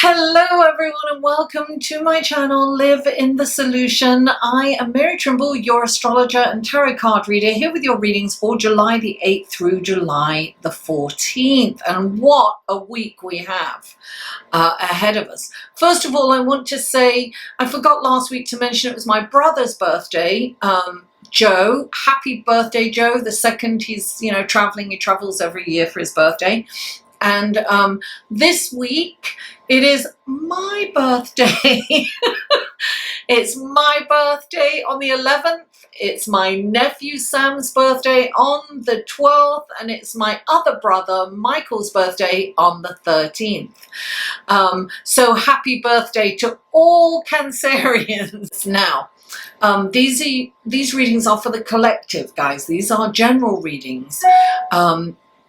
Hello everyone and welcome to my channel Live in the Solution. I am Mary Trimble, your astrologer and tarot card reader, here with your readings for July the 8th through July the 14th. And what a week we have ahead of us. First of all, I want to say, I forgot last week to mention it was my brother's birthday. Joe, happy birthday Joe, the second. He's traveling, he travels every year for his birthday. And this week it is my birthday. It's my birthday on the 11th. It's my nephew Sam's birthday on the 12th, and it's my other brother Michael's birthday on the 13th. So happy birthday to all Cancerians. Now, these readings are for the collective, guys. These are general readings.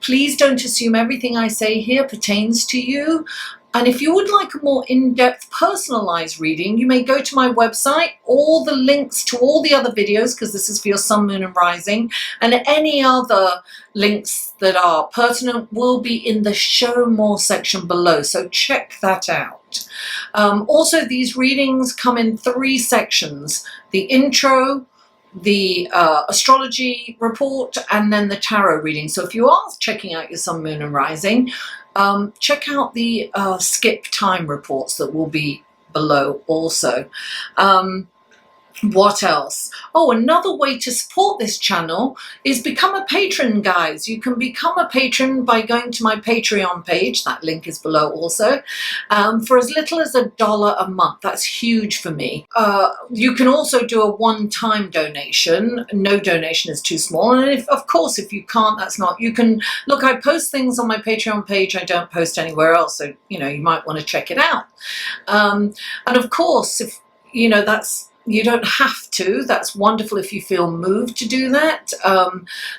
Please don't assume everything I say here pertains to you. And if you would like a more in-depth personalized reading, you may go to my website. All the links to all the other videos, because this is for your sun, moon and rising, and any other links that are pertinent will be in the show more section below. So check that out. Also, these readings come in 3 sections: the intro, the astrology report, and then the tarot reading. So if you are checking out your sun, moon and rising, check out the skip time reports that will be below also. What else? Oh, another way to support this channel is become a patron, guys. You can become a patron by going to my Patreon page. That link is below also. For as little as $1 a month. That's huge for me. You can also do a one-time donation. No donation is too small. And of course, if you can't, that's not. You can look. I post things on my Patreon page. I don't post anywhere else. So you might want to check it out. And of course, if that's. You don't have to. That's wonderful if you feel moved to do that.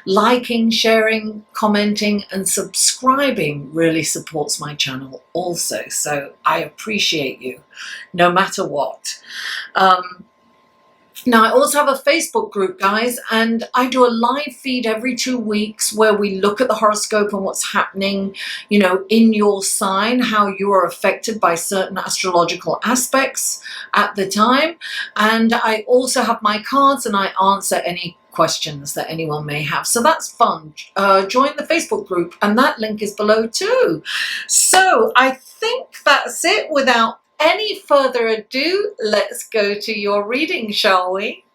Liking, sharing, commenting, and subscribing really supports my channel also. So I appreciate you, no matter what. Now, I also have a Facebook group, guys, and I do a live feed every 2 weeks where we look at the horoscope and what's happening, in your sign, how you are affected by certain astrological aspects at the time. And I also have my cards and I answer any questions that anyone may have. So that's fun. Join the Facebook group, and that link is below too. So I think that's it. Without any further ado, let's go to your reading, shall we?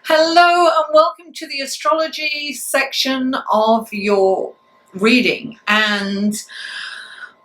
Hello and welcome to the astrology section of your reading. And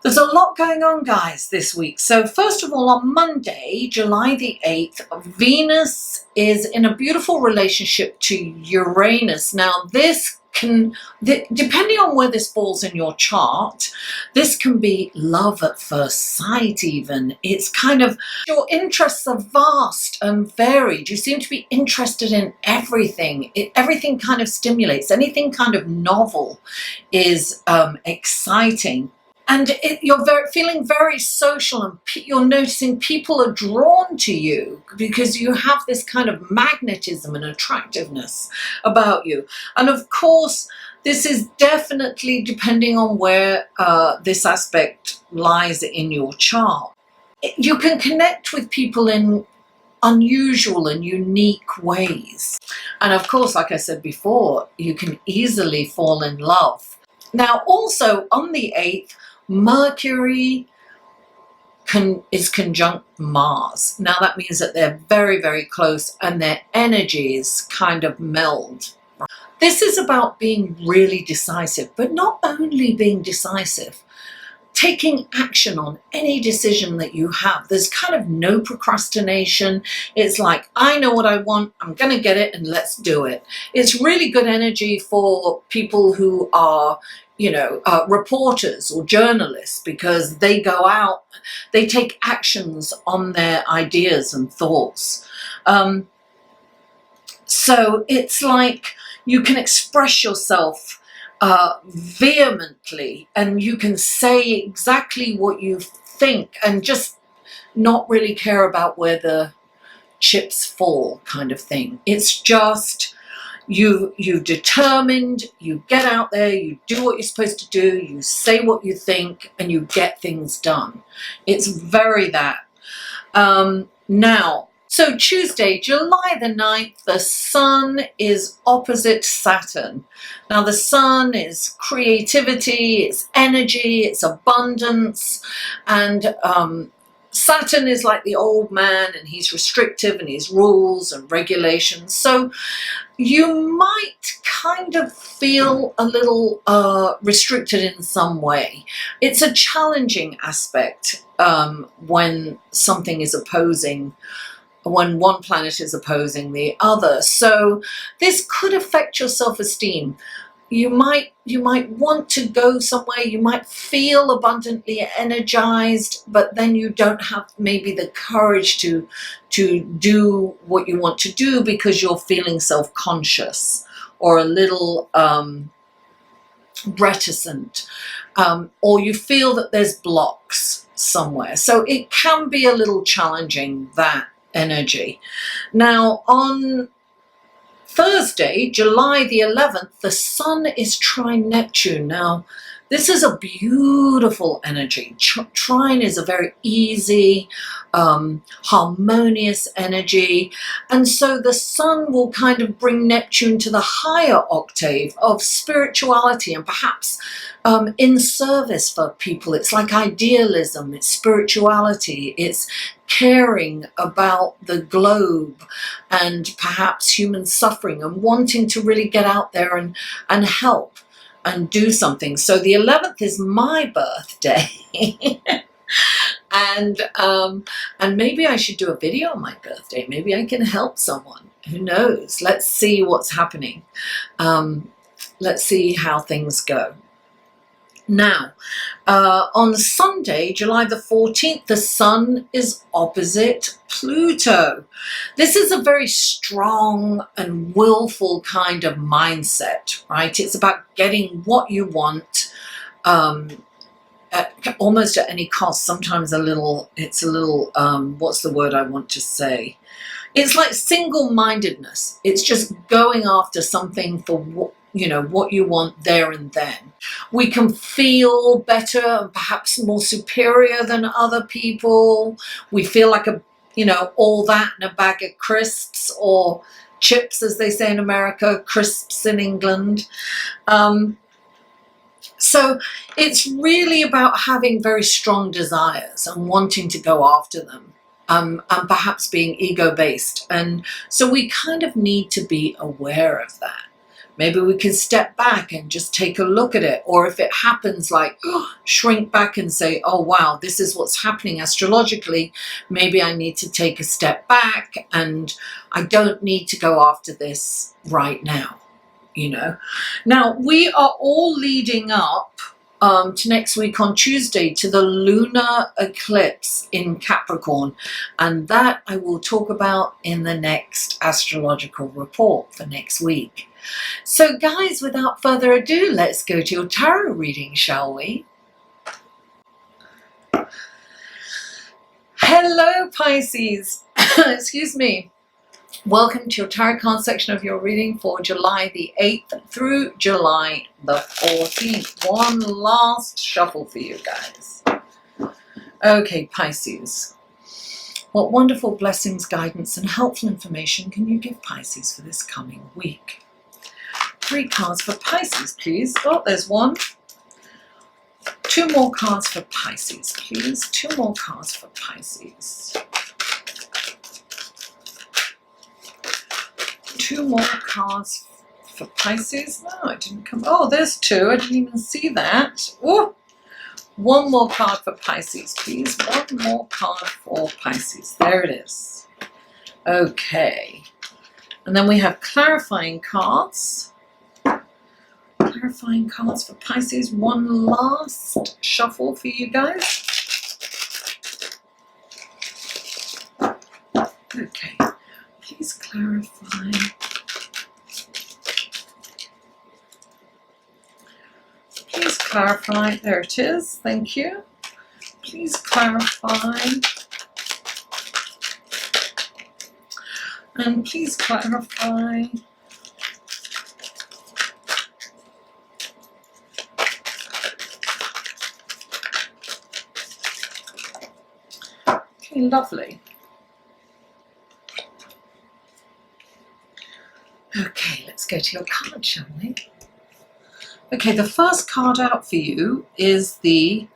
there's a lot going on, guys, this week. So first of all, on Monday, July the 8th, Venus is in a beautiful relationship to Uranus. Now, this can, depending on where this falls in your chart, this can be love at first sight even. It's kind of, your interests are vast and varied. You seem to be interested in everything. Everything kind of stimulates. Anything kind of novel is exciting. And you're feeling very social, and you're noticing people are drawn to you because you have this kind of magnetism and attractiveness about you. And of course, this is definitely depending on where this aspect lies in your chart. You can connect with people in unusual and unique ways. And of course, like I said before, you can easily fall in love. Now, also on the 8th, Mercury is conjunct Mars. Now that means that they're very, very close and their energies kind of meld. This is about being really decisive, but not only being decisive, taking action on any decision that you have. There's kind of no procrastination. It's like, I know what I want, I'm going to get it, and let's do it. It's really good energy for people who are reporters or journalists, because they go out, they take actions on their ideas and thoughts. So it's like you can express yourself vehemently, and you can say exactly what you think and just not really care about where the chips fall, kind of thing. It's just, You've determined, you get out there, you do what you're supposed to do, you say what you think, and you get things done. It's very that. Now, so Tuesday, July the 9th, the Sun is opposite Saturn. Now, the Sun is creativity, it's energy, it's abundance, and Saturn is like the old man, and he's restrictive, and he's rules and regulations. So you might kind of feel a little restricted in some way. It's a challenging aspect when something is opposing, when one planet is opposing the other. So this could affect your self-esteem. You might want to go somewhere, you might feel abundantly energized, but then you don't have maybe the courage to do what you want to do because you're feeling self-conscious or a little reticent, or you feel that there's blocks somewhere. So it can be a little challenging, that energy. Now, on Thursday, July the 11th, the Sun is trine Neptune. Now, this is a beautiful energy. Trine is a very easy, harmonious energy. And so the Sun will kind of bring Neptune to the higher octave of spirituality and perhaps in service for people. It's like idealism, it's spirituality, it's caring about the globe and perhaps human suffering and wanting to really get out there and help and do something. So the 11th is my birthday. and maybe I should do a video on my birthday. Maybe I can help someone. Who knows? Let's see what's happening. Let's see how things go. Now, on Sunday, July the 14th, the Sun is opposite Pluto. This is a very strong and willful kind of mindset, right? It's about getting what you want, almost at any cost. Sometimes it's a little, what's the word I want to say? It's like single-mindedness. It's just going after something for what you want there and then. We can feel better and perhaps more superior than other people. We feel like all that in a bag of crisps, or chips, as they say in America, crisps in England. So it's really about having very strong desires and wanting to go after them. And perhaps being ego-based. And so we kind of need to be aware of that. Maybe we can step back and just take a look at it. Or if it happens, like shrink back and say, oh, wow, this is what's happening astrologically. Maybe I need to take a step back and I don't need to go after this right now, Now, we are all leading up to next week on Tuesday to the lunar eclipse in Capricorn, and that I will talk about in the next astrological report for next week. So guys, without further ado, let's go to your tarot reading, shall we? Hello Pisces, excuse me. Welcome to your tarot card section of your reading for July the 8th through July the 14th. One last shuffle for you guys. Okay, Pisces. What wonderful blessings, guidance, and helpful information can you give Pisces for this coming week? 3 cards for Pisces, please. Oh, there's one. 2 more cards for Pisces, please. 2 more cards for Pisces. 2 more cards for Pisces. No, it didn't come. Oh, there's 2. I didn't even see that. Oh, 1 more card for Pisces, please. 1 more card for Pisces. There it is. Okay. And then we have clarifying cards. Clarifying cards for Pisces. 1 last shuffle for you guys. Okay. Please clarify. Please clarify. There it is. Thank you. Please clarify. And please clarify. absolutely lovely. Okay, let's go to your card, shall we? Okay, the first card out for you is the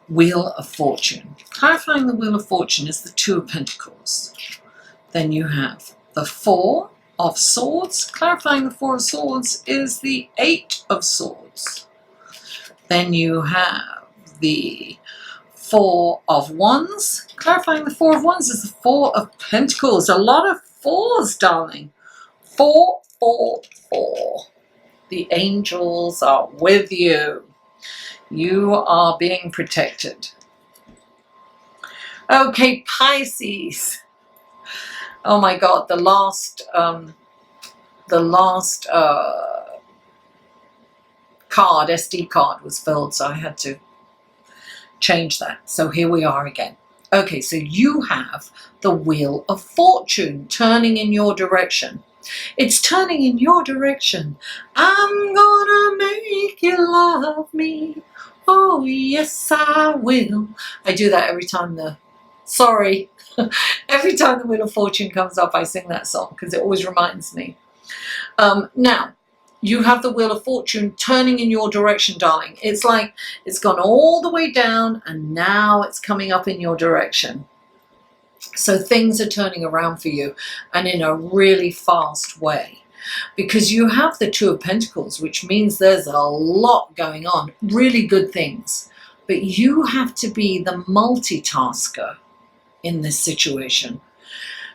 Wheel of Fortune. Clarifying the Wheel of Fortune is the Two of Pentacles. Then you have the Four of Swords. Clarifying the Four of Swords is the Eight of Swords. Then you have the Four of Wands. Clarifying the Four of Wands is the Four of Pentacles. A lot of fours, darling. 4, 4, 4. The angels are with you. You are being protected. Okay, Pisces. Oh my God, the last card, SD card, was filled, so I had to change that. So here we are again. Okay, so you have the Wheel of Fortune turning in your direction. It's turning in your direction. I'm gonna make you love me. Oh, yes, I will. I do that every time every time the Wheel of Fortune comes up, I sing that song because it always reminds me. Now, you have the Wheel of Fortune turning in your direction, darling. It's like it's gone all the way down and now it's coming up in your direction. So things are turning around for you, and in a really fast way, because you have the Two of Pentacles, which means there's a lot going on, really good things. But you have to be the multitasker in this situation.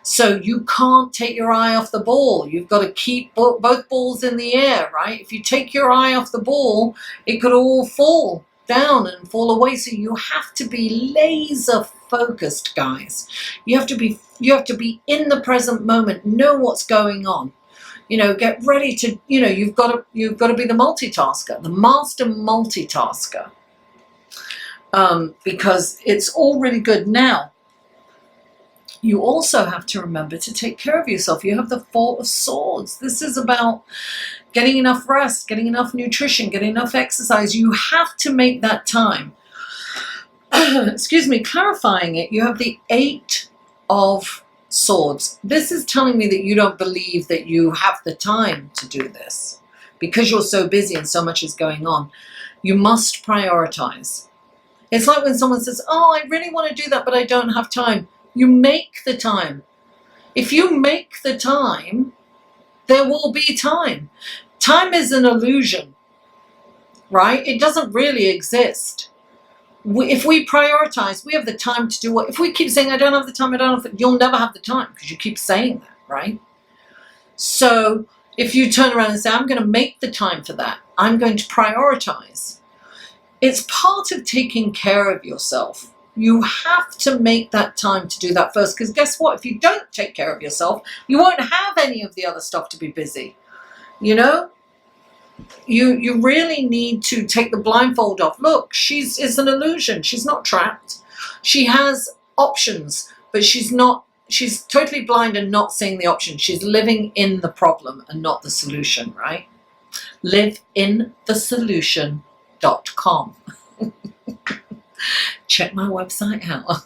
So you can't take your eye off the ball. You've got to keep both balls in the air, right? If you take your eye off the ball, it could all fall down and fall away. So you have to be laser focused, guys. You have to be in the present moment, know what's going on. You know, get ready to, you know, you've got to be the multitasker, the master multitasker. Because it's all really good. Now, you also have to remember to take care of yourself. You have the Four of Swords. This is about getting enough rest, getting enough nutrition, getting enough exercise. You have to make that time. Excuse me, clarifying it, you have the Eight of Swords. This is telling me that you don't believe that you have the time to do this because you're so busy and so much is going on. You must prioritize. It's like when someone says, oh, I really want to do that, but I don't have time. You make the time. If you make the time, there will be time. Time is an illusion, right? It doesn't really exist. If we prioritize, we have the time to do what. If we keep saying, I don't have the time, I don't have the, you'll never have the time because you keep saying that, right? So if you turn around and say, I'm going to make the time for that, I'm going to prioritize. It's part of taking care of yourself. You have to make that time to do that first, because guess what? If you don't take care of yourself, you won't have any of the other stuff to be busy. You know? You really need to take the blindfold off. Look, it's an illusion. She's not trapped. She has options, but she's totally blind and not seeing the option. She's living in the problem and not the solution, right? liveinthesolution.com. Check my website out.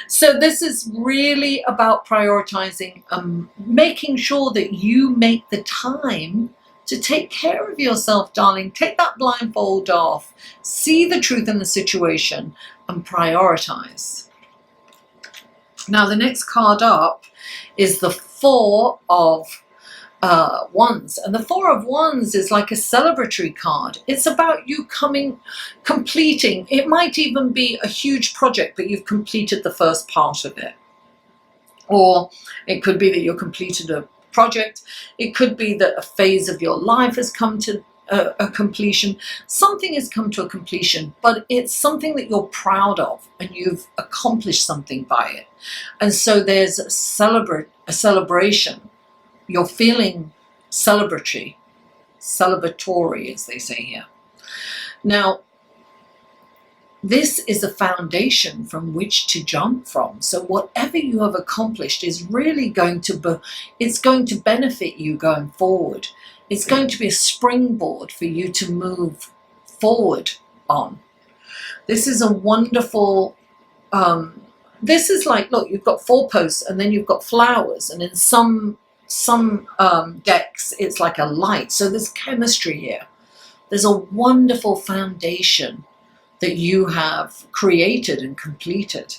So this is really about prioritizing, making sure that you make the time to take care of yourself, darling. Take that blindfold off, see the truth in the situation, and prioritize. Now, the next card up is the Four of Wands, and the Four of Wands is like a celebratory card. It's about you completing. It might even be a huge project, but you've completed the first part of it. Or it could be that you've completed a project. It could be that a phase of your life has come to a completion. Something has come to a completion, but it's something that you're proud of and you've accomplished something by it. And so there's a celebration. You're feeling celebratory, as they say here. Now, this is a foundation from which to jump from. So whatever you have accomplished is really going to benefit you going forward. It's going to be a springboard for you to move forward on. This is a wonderful this is like, look, you've got 4 posts and then you've got flowers, and in some decks it's like a light. So there's chemistry here. There's a wonderful foundation that you have created and completed.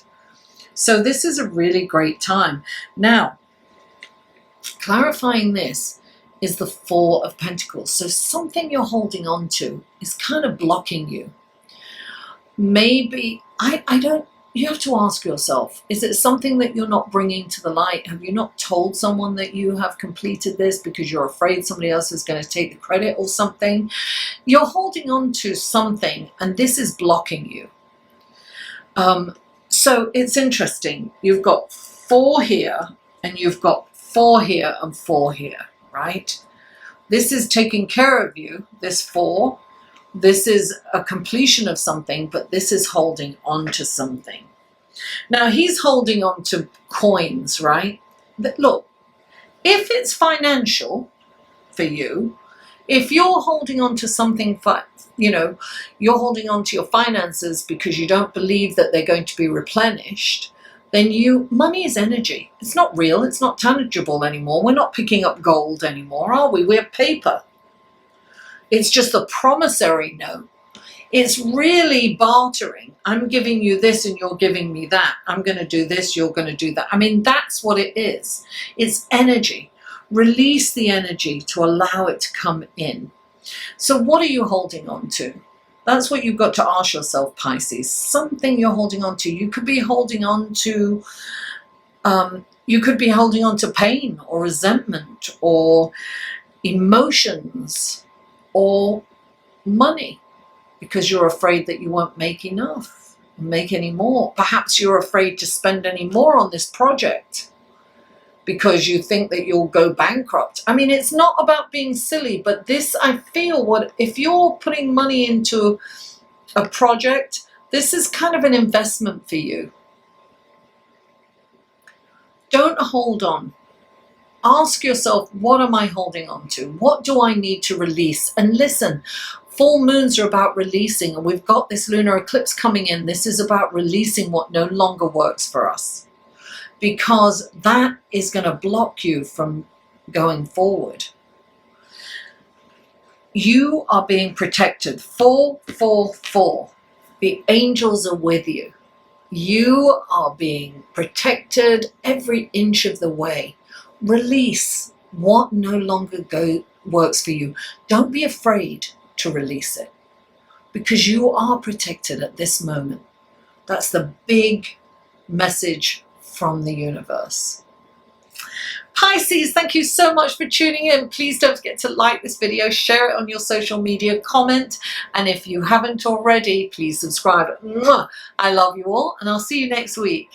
So this is a really great time. Now, clarifying this is the 4 of Pentacles. So something you're holding on to is kind of blocking you. Maybe, I don't, you have to ask yourself, is it something that you're not bringing to the light? Have you not told someone that you have completed this because you're afraid somebody else is going to take the credit or something? You're holding on to something and this is blocking you. So it's interesting. You've got 4 here and you've got 4 here and 4 here, right? This is taking care of you, this 4. This is a completion of something, but this is holding on to something. Now, he's holding on to coins, right? But look, if it's financial for you, if you're holding on to something for, you know, you're holding on to your finances because you don't believe that they're going to be replenished, then money is energy. It's not real. It's not tangible anymore. We're not picking up gold anymore, are we? We're paper. It's just a promissory note. It's really bartering. I'm giving you this and you're giving me that. I'm going to do this, you're going to do that. I mean, that's what it is. It's energy. Release the energy to allow it to come in. So what are you holding on to? That's what you've got to ask yourself, Pisces. Something you're holding on to. You could be holding on to, pain or resentment or emotions or money, because you're afraid that you won't make enough, make any more. Perhaps you're afraid to spend any more on this project because you think that you'll go bankrupt. I mean, it's not about being silly, but this, I feel, if you're putting money into a project, this is kind of an investment for you. Don't hold on. Ask yourself, what am I holding on to? What do I need to release? And listen, full moons are about releasing, and we've got this lunar eclipse coming in. This is about releasing what no longer works for us, because that is going to block you from going forward. You are being protected. 4, 4, 4. The angels are with you. You are being protected every inch of the way. Release what no longer works for you. Don't be afraid to release it, because you are protected at this moment. That's the big message from the universe. Pisces, thank you so much for tuning in. Please don't forget to like this video, share it on your social media, comment, and if you haven't already, please subscribe. Mwah! I love you all, and I'll see you next week.